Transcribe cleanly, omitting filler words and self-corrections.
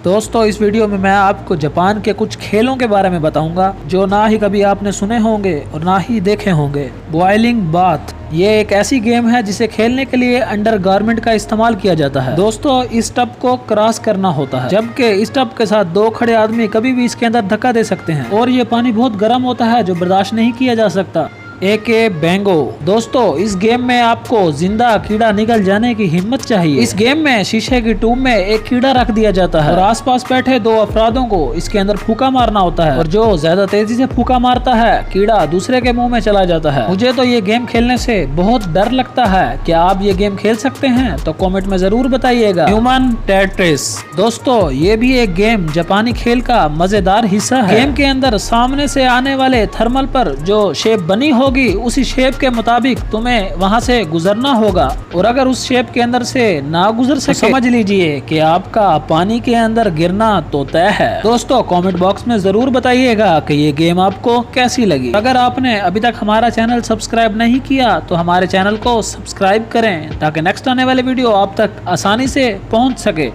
दोस्तों इस वीडियो में मैं आपको जापान के कुछ खेलों के बारे में बताऊंगा जो ना ही कभी आपने सुने होंगे और ना ही देखे होंगे। बॉइलिंग बाथ ये एक ऐसी गेम है जिसे खेलने के लिए अंडरगारमेंट का इस्तेमाल किया जाता है। दोस्तों इस टब को क्रॉस करना होता है, जबकि इस टब के साथ दो खड़े आदमी कभी भी इसके अंदर धक्का दे सकते हैं और ये पानी बहुत गर्म होता है जो बर्दाश्त नहीं किया जा सकता। एके बेंगो। दोस्तों इस गेम में आपको जिंदा कीड़ा निकल जाने की हिम्मत चाहिए। इस गेम में शीशे की ट्यूब में एक कीड़ा रख दिया जाता है और आसपास बैठे दो अफरादों को इसके अंदर फूका मारना होता है और जो ज्यादा तेजी से फूका मारता है कीड़ा दूसरे के मुंह में चला जाता है। मुझे तो ये गेम खेलने से बहुत डर लगता है। क्या आप ये गेम खेल सकते हैं? तो कॉमेंट में जरूर बताइएगा। Human Tetris. दोस्तों ये भी एक गेम जापानी खेल का मजेदार हिस्सा है। गेम के अंदर सामने से आने वाले थर्मल पर जो शेप बनी होगी उसी शेप के मुताबिक तुम्हें वहां से गुजरना होगा और अगर उस शेप के अंदर से ना गुजर सके तो समझ लीजिए कि आपका पानी के अंदर गिरना तो तय है। दोस्तों कमेंट बॉक्स में जरूर बताइएगा कि ये गेम आपको कैसी लगी। अगर आपने अभी तक हमारा चैनल सब्सक्राइब नहीं किया तो हमारे चैनल को सब्सक्राइब करें ताकि नेक्स्ट आने वाले वीडियो आप तक आसानी से पहुंच सके।